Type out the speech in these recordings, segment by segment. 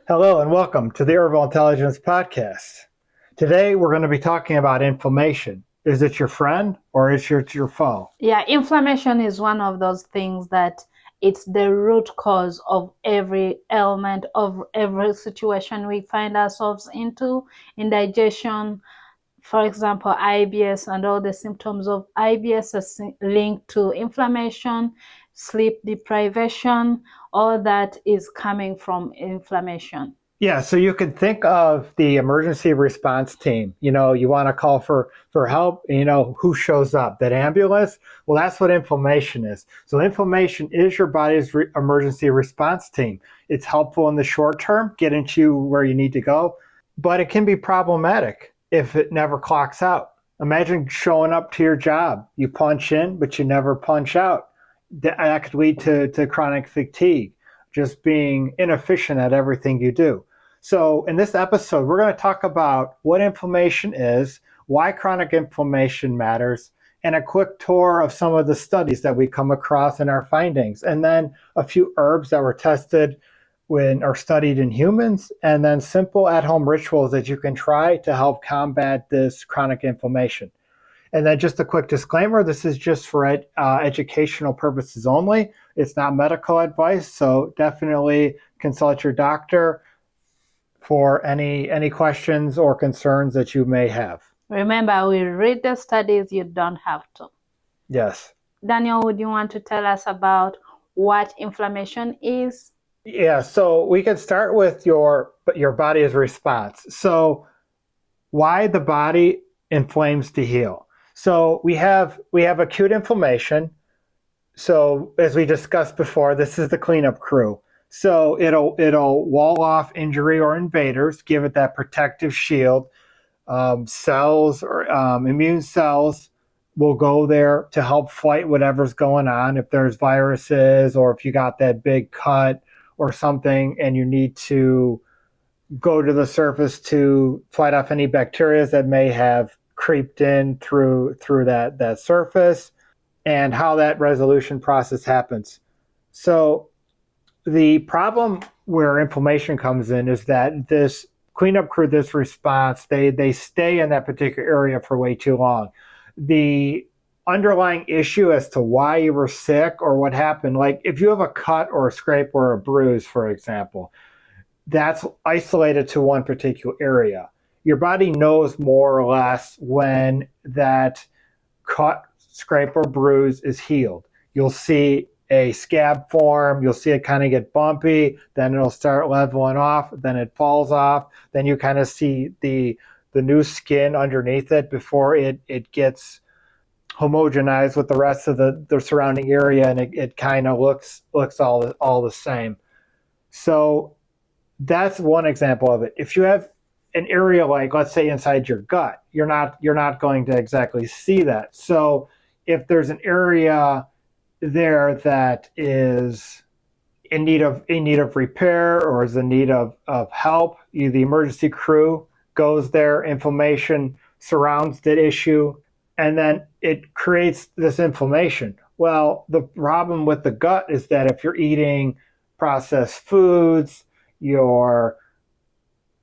Hello and welcome to the Herbal Intelligence Podcast. Today we're going to be talking about inflammation. Is it your friend or is it your foe? Yeah, inflammation is one of those things that it's the root cause of every ailment, of every situation we find ourselves into. Indigestion, for example, IBS, and all the symptoms of IBS are linked to inflammation, sleep deprivation. All that is coming from inflammation. Yeah, so you can think of the emergency response team. You want to call for help, who shows up? That ambulance? Well, that's what inflammation is. So inflammation is your body's emergency response team. It's helpful in the short term, getting you where you need to go, but it can be problematic if it never clocks out. Imagine showing up to your job. You punch in, but you never punch out. That could lead to chronic fatigue, just being inefficient at everything you do. So in this episode, we're going to talk about what inflammation is, why chronic inflammation matters, and a quick tour of some of the studies that we come across in our findings, and then a few herbs that were tested or studied in humans, and then simple at-home rituals that you can try to help combat this chronic inflammation. And then just a quick disclaimer, this is just for educational purposes only. It's not medical advice, so definitely consult your doctor for any questions or concerns that you may have. Remember, we read the studies, you don't have to. Yes. Daniel, would you want to tell us about what inflammation is? Yeah, so we can start with your body's response. So why the body inflames to heal. So we have acute inflammation. So as we discussed before, this is the cleanup crew. So it'll wall off injury or invaders, give it that protective shield. Cells or immune cells will go there to help fight whatever's going on. If there's viruses or if you got that big cut or something and you need to go to the surface to fight off any bacteria that may have creeped in through that surface, and how that resolution process happens. So the problem where inflammation comes in is that this cleanup crew, this response, they stay in that particular area for way too long. The underlying issue as to why you were sick or what happened, like if you have a cut or a scrape or a bruise, for example, that's isolated to one particular area. Your body knows more or less when that cut, scrape, or bruise is healed. You'll see a scab form, you'll see it kind of get bumpy, then it'll start leveling off, then it falls off, then you kind of see the new skin underneath it before it gets homogenized with the rest of the surrounding area, and it kind of looks all the same. So that's one example of it. If you have an area like, let's say, inside your gut, you're not going to exactly see that. So if there's an area there that is in need of repair or is in need of help, the emergency crew goes there, inflammation surrounds that issue, and then it creates this inflammation. Well, the problem with the gut is that if you're eating processed foods, you're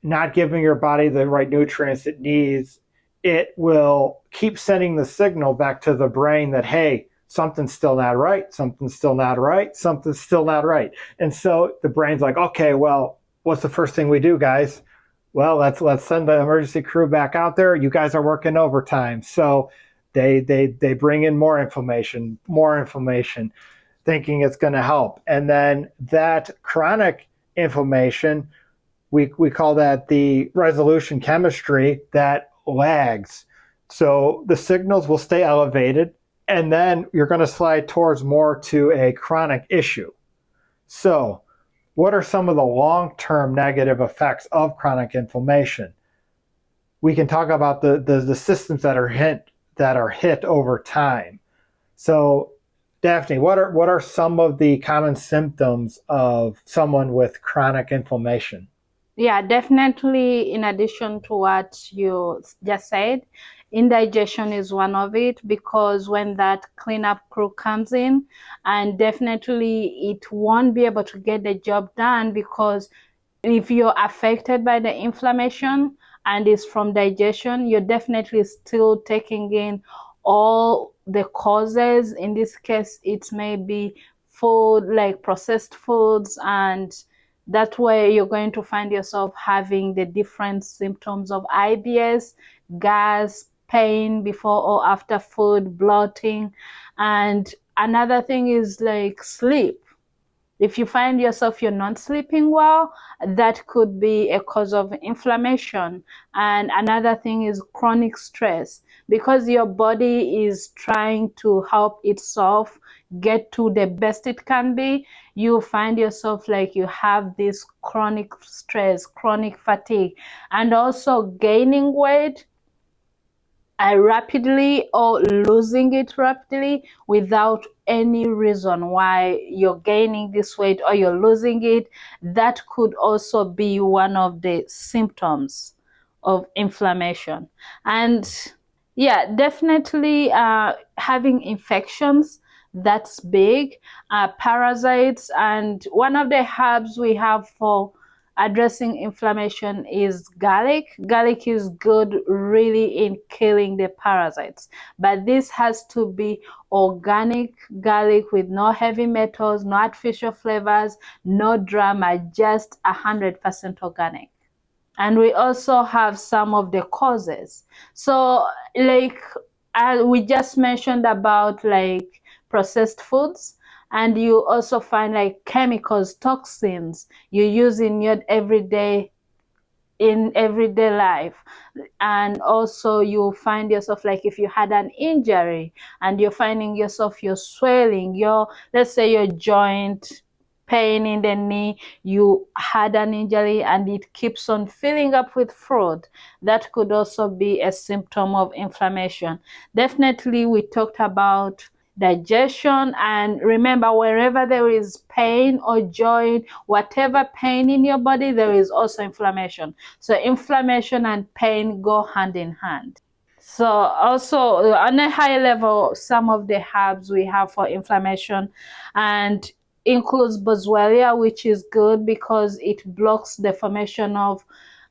not giving your body the right nutrients it needs, it will keep sending the signal back to the brain that, hey, something's still not right, something's still not right, something's still not right. And so the brain's like, okay, well, what's the first thing we do, guys? Well, let's send the emergency crew back out there. You guys are working overtime. So they bring in more inflammation, thinking it's going to help. And then that chronic inflammation, we call that the resolution chemistry that lags. So the signals will stay elevated, and then you're going to slide towards more to a chronic issue. So what are some of the long-term negative effects of chronic inflammation? We can talk about the systems that are hit over time. So Daphne, what are some of the common symptoms of someone with chronic inflammation? Yeah, definitely. In addition to what you just said, indigestion is one of it, because when that cleanup crew comes in, and definitely it won't be able to get the job done because if you're affected by the inflammation and it's from digestion, you're definitely still taking in all the causes. In this case, it may be food, like processed foods, and that way you're going to find yourself having the different symptoms of IBS, gas, pain before or after food, bloating. And another thing is like sleep. If you find yourself you're not sleeping well, that could be a cause of inflammation. And another thing is chronic stress. Because your body is trying to help itself get to the best it can be, you find yourself like you have this chronic stress, chronic fatigue, and also gaining weight rapidly or losing it rapidly without any reason why you're gaining this weight or you're losing it. That could also be one of the symptoms of inflammation. And yeah, definitely having infections, that's big. Parasites, and one of the herbs we have for addressing inflammation is garlic. Garlic is good really in killing the parasites, but this has to be organic garlic with no heavy metals, no artificial flavors, no drama, just 100% organic. And we also have some of the causes. So like we just mentioned about like processed foods, and you also find like chemicals, toxins you use in your everyday life. And also you find yourself like if you had an injury and you're finding yourself you're swelling your, let's say your joint, pain in the knee, you had an injury and it keeps on filling up with fluid, that could also be a symptom of inflammation. Definitely we talked about digestion, and remember, wherever there is pain or joint, whatever pain in your body, there is also inflammation. So inflammation and pain go hand in hand. So also on a high level, some of the herbs we have for inflammation and includes boswellia, which is good because it blocks the formation of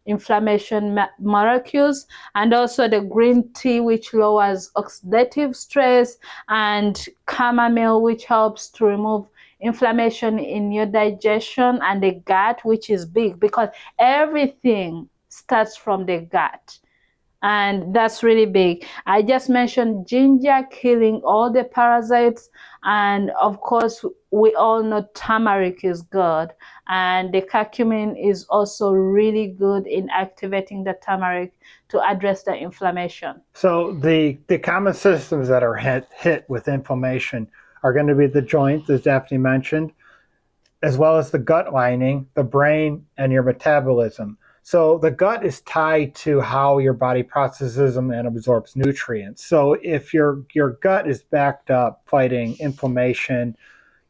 inflammation molecules, and also the green tea, which lowers oxidative stress, and chamomile, which helps to remove inflammation in your digestion and the gut, which is big because everything starts from the gut. And that's really big. I just mentioned ginger killing all the parasites, and of course we all know turmeric is good, and the curcumin is also really good in activating the turmeric to address the inflammation. So the common systems that are hit with inflammation are going to be the joints, as Daphne mentioned, as well as the gut lining, the brain, and your metabolism. So the gut is tied to how your body processes them and absorbs nutrients. So if your gut is backed up fighting inflammation,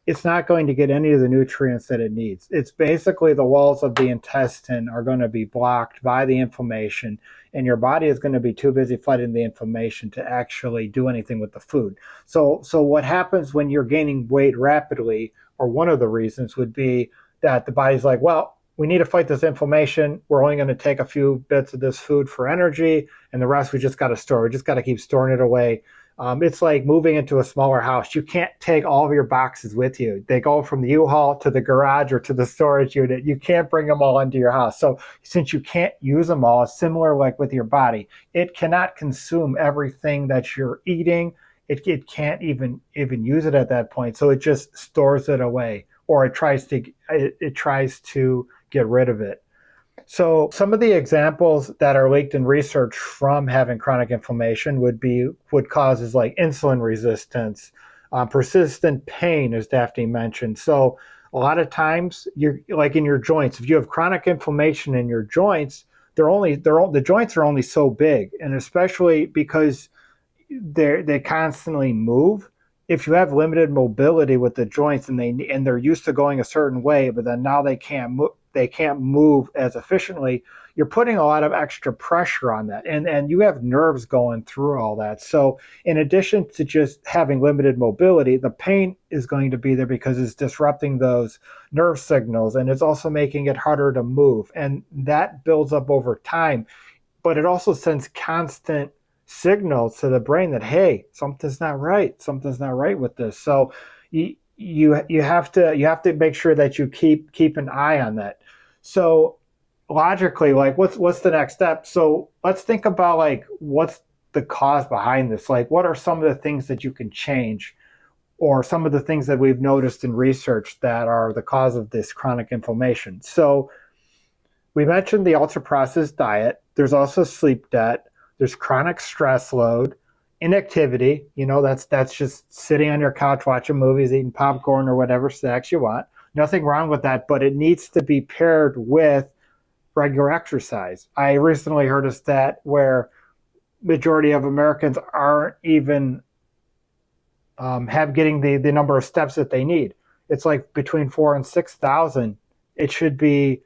it's not going to get any of the nutrients that it needs. It's basically the walls of the intestine are going to be blocked by the inflammation, and your body is going to be too busy fighting the inflammation to actually do anything with the food. So what happens when you're gaining weight rapidly, or one of the reasons would be that the body's like, well, we need to fight this inflammation. We're only going to take a few bits of this food for energy, and the rest we just got to store. We just got to keep storing it away. It's like moving into a smaller house. You can't take all of your boxes with you. They go from the U-Haul to the garage or to the storage unit. You can't bring them all into your house. So since you can't use them all, similar like with your body, it cannot consume everything that you're eating. It can't even use it at that point. So it just stores it away, or it tries to get rid of it. So some of the examples that are leaked in research from having chronic inflammation would causes like insulin resistance, persistent pain, as Daphne mentioned. So a lot of times you're like in your joints, if you have chronic inflammation in your joints, the joints are only so big, and especially because they constantly move. If you have limited mobility with the joints and they're used to going a certain way, but then now they can't move, they can't move as efficiently, you're putting a lot of extra pressure on that. And you have nerves going through all that. So in addition to just having limited mobility, the pain is going to be there because it's disrupting those nerve signals, and it's also making it harder to move. And that builds up over time, but it also sends constant signals to the brain that, hey, something's not right with this. So you have to make sure that you keep an eye on that. So logically, like what's the next step? So let's think about like what's the cause behind this. Like what are some of the things that you can change, or some of the things that we've noticed in research that are the cause of this chronic inflammation? So we mentioned the ultra processed diet. There's also sleep debt. There's chronic stress load, inactivity. That's just sitting on your couch watching movies, eating popcorn or whatever snacks you want. Nothing wrong with that, but it needs to be paired with regular exercise. I recently heard a stat where majority of Americans aren't even have getting the number of steps that they need. It's like between 4,000 and 6,000. It should be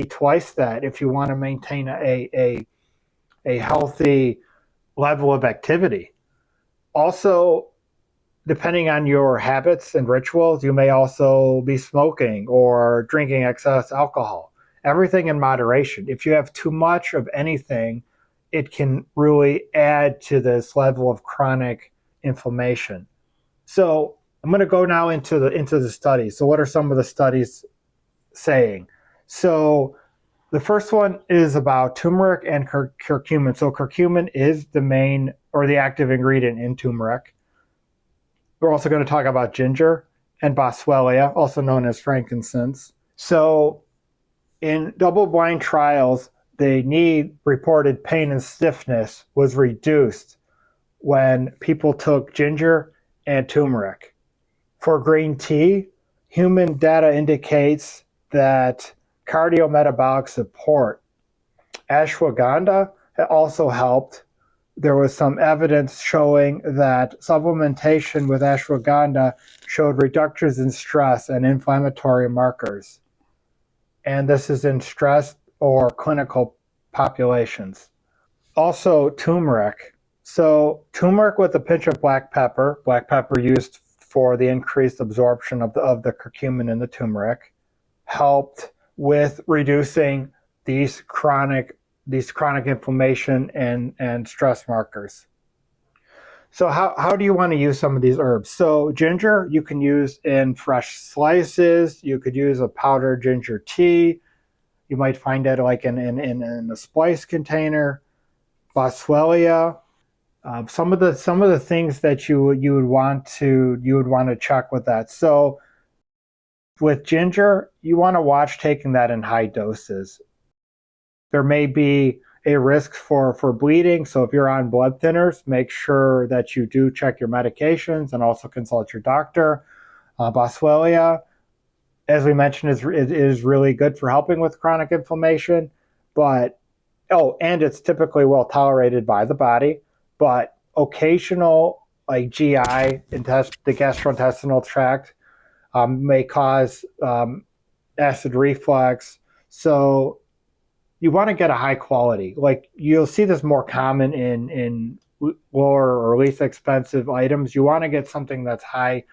twice that if you want to maintain a healthy level of activity. Also, depending on your habits and rituals, you may also be smoking or drinking excess alcohol. Everything in moderation. If you have too much of anything, it can really add to this level of chronic inflammation. So I'm going to go now into the studies. So what are some of the studies saying? So the first one is about turmeric and curcumin. So curcumin is the main or the active ingredient in turmeric. We're also going to talk about ginger and boswellia, also known as frankincense. So in double-blind trials, the knee reported pain and stiffness was reduced when people took ginger and turmeric. For green tea, human data indicates that cardiometabolic support. Ashwagandha also helped. There was some evidence showing that supplementation with ashwagandha showed reductions in stress and inflammatory markers. And this is in stress or clinical populations. Also, turmeric. So turmeric with a pinch of black pepper used for the increased absorption of the curcumin in the turmeric, helped with reducing these chronic inflammation and stress markers. So how do you want to use some of these herbs? So ginger you can use in fresh slices. You could use a powdered ginger tea. You might find it like in a spice container. Boswellia. Some of the things that you would want to check with that. So with ginger, you want to watch taking that in high doses. There may be a risk for bleeding. So if you're on blood thinners, make sure that you do check your medications and also consult your doctor. Boswellia, as we mentioned, is really good for helping with chronic inflammation. But and it's typically well tolerated by the body. But occasional like GI, the gastrointestinal tract, may cause acid reflux. So you want to get a high quality. Like you'll see this more common in lower or least expensive items. You want to get something that's high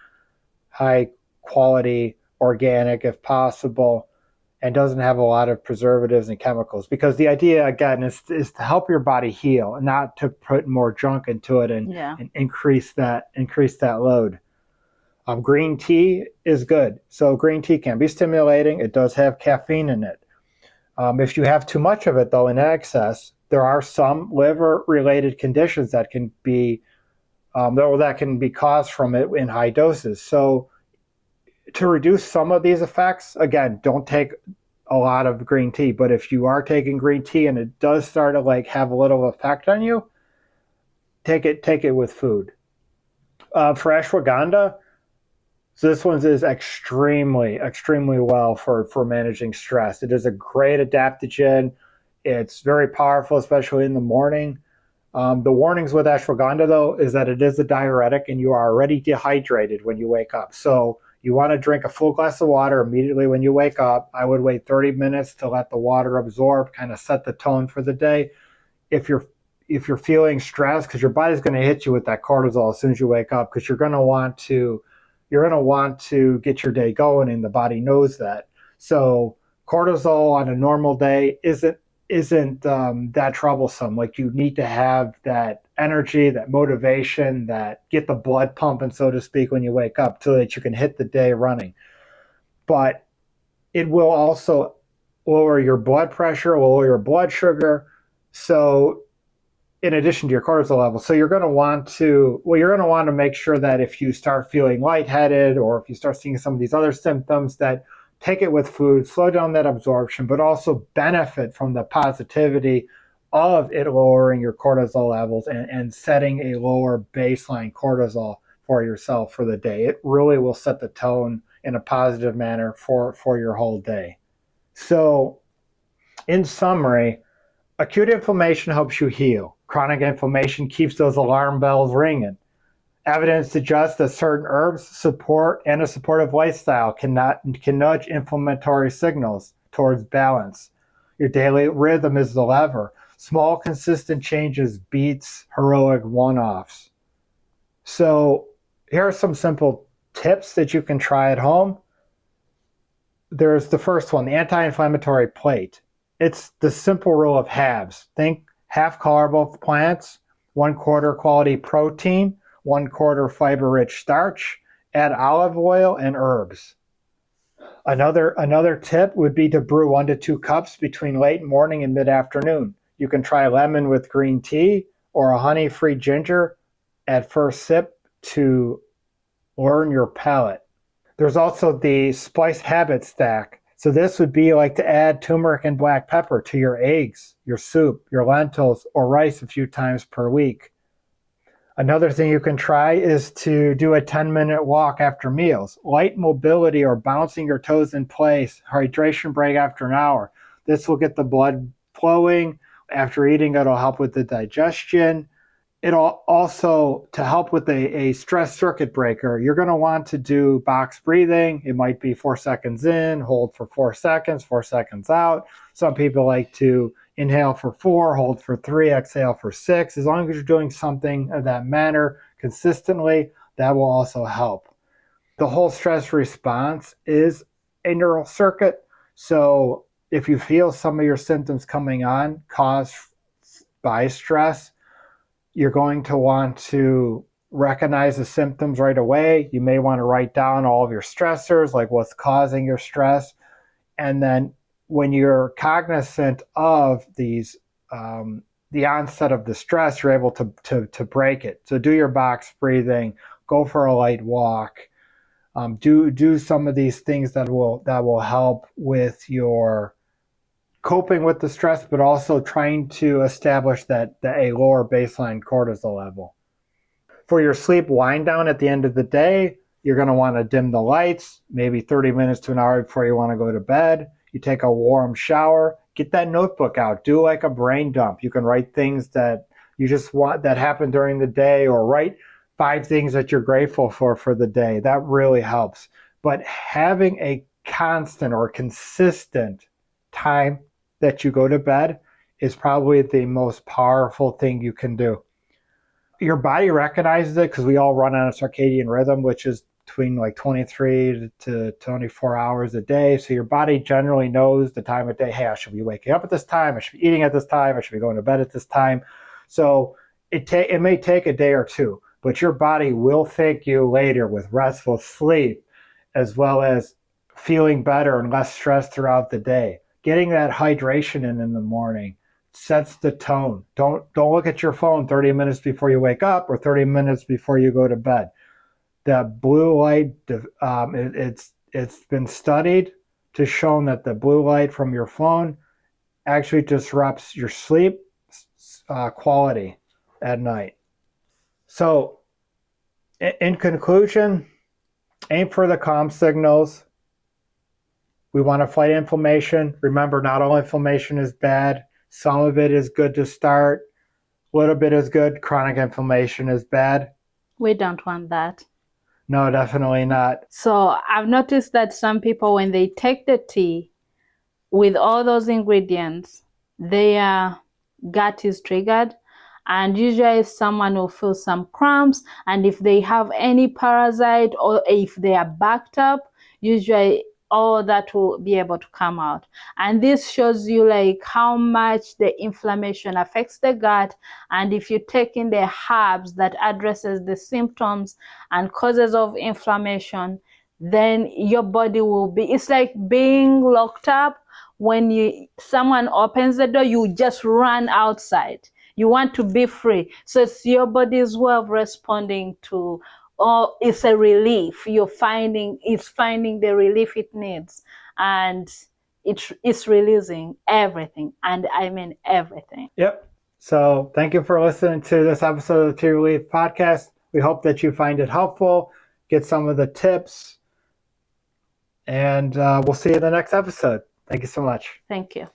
quality, organic if possible, and doesn't have a lot of preservatives and chemicals. Because the idea again is to help your body heal, and not to put more junk into it and increase that load. Green tea is good. So green tea can be stimulating. It does have caffeine in it. If you have too much of it, though, in excess, there are some liver-related conditions that can be caused from it in high doses. So to reduce some of these effects, again, don't take a lot of green tea. But if you are taking green tea and it does start to like have a little effect on you, take it with food. For ashwagandha, so this one is extremely well for managing stress. It is a great adaptogen. It's very powerful, especially in the morning. The warnings with ashwagandha, though, is that it is a diuretic and you are already dehydrated when you wake up. So You want to drink a full glass of water immediately when you wake up. I would wait 30 minutes to let the water absorb, kind of set the tone for the day. If you're feeling stressed, because your body's going to hit you with that cortisol as soon as you wake up, because you're going to want to get your day going, and the body knows that. So cortisol on a normal day isn't that troublesome. Like, you need to have that energy, that motivation, that get the blood pumping, so to speak, when you wake up, so that you can hit the day running. But it will also lower your blood pressure, lower your blood sugar. So in addition to your cortisol level. So you're going to want to make sure that if you start feeling lightheaded, or if you start seeing some of these other symptoms, that take it with food, slow down that absorption, but also benefit from the positivity of it lowering your cortisol levels, and setting a lower baseline cortisol for yourself for the day. It really will set the tone in a positive manner for your whole day. So in summary, acute inflammation helps you heal. Chronic inflammation keeps those alarm bells ringing. Evidence suggests that certain herbs support and a supportive lifestyle can nudge inflammatory signals towards balance. Your daily rhythm is the lever. Small, consistent changes beats heroic one-offs. So here are some simple tips that you can try at home. There's the first one, the anti-inflammatory plate. It's the simple rule of halves. Think half colorable plants, 1/4 quality protein, 1/4 fiber-rich starch, add olive oil and herbs. Another tip would be to brew 1 to 2 cups between late morning and mid-afternoon. You can try lemon with green tea, or a honey-free ginger at first sip to learn your palate. There's also the spice habit stack. So this would be like to add turmeric and black pepper to your eggs, your soup, your lentils, or rice a few times per week. Another thing you can try is to do a 10-minute walk after meals. Light mobility, or bouncing your toes in place, hydration break after an hour. This will get the blood flowing. After eating, it'll help with the digestion. It'll also, to help with a stress circuit breaker, you're going to want to do box breathing. It might be 4 seconds in, hold for 4 seconds, 4 seconds out. Some people like to inhale for 4, hold for 3, exhale for 6. As long as you're doing something of that manner consistently, that will also help. The whole stress response is a neural circuit. So if you feel some of your symptoms coming on caused by stress, you're going to want to recognize the symptoms right away. You may want to write down all of your stressors, like what's causing your stress. And then when you're cognizant of these, the onset of the stress, you're able to break it. So do your box breathing, go for a light walk, do some of these things that will help with your coping with the stress, but also trying to establish that a lower baseline cortisol level. For your sleep wind down at the end of the day, you're going to want to dim the lights, maybe 30 minutes to an hour before you want to go to bed. You take a warm shower, get that notebook out, do like a brain dump. You can write things that you just want that happened during the day, or write 5 things that you're grateful for the day. That really helps. But having a constant or consistent time that you go to bed is probably the most powerful thing you can do. Your body recognizes it, because we all run on a circadian rhythm, which is between like 23 to 24 hours a day. So your body generally knows the time of day. Hey, I should be waking up at this time. I should be eating at this time. I should be going to bed at this time. So it may take a day or two, but your body will thank you later with restful sleep, as well as feeling better and less stressed throughout the day. Getting that hydration in the morning sets the tone. Don't look at your phone 30 minutes before you wake up, or 30 minutes before you go to bed. The blue light, it's been studied to show that the blue light from your phone actually disrupts your sleep quality at night. So in conclusion, aim for the calm signals. We want to fight inflammation. Remember, not all inflammation is bad. Some of it is good to start. A little bit is good. Chronic inflammation is bad. We don't want that. No, definitely not. So I've noticed that some people, when they take the tea with all those ingredients, their gut is triggered. And usually someone will feel some cramps. And if they have any parasite or if they are backed up, usually all that will be able to come out. And this shows you like how much the inflammation affects the gut. And if you take in the herbs that addresses the symptoms and causes of inflammation, then your body will be, it's like being locked up. When someone opens the door, you just run outside. You want to be free. So it's your body's way of responding to, or it's a relief. It's finding the relief it needs. And it's releasing everything. And I mean everything. Yep. So thank you for listening to this episode of the Tea Relief Podcast. We hope that you find it helpful, get some of the tips, and we'll see you in the next episode. Thank you so much. Thank you.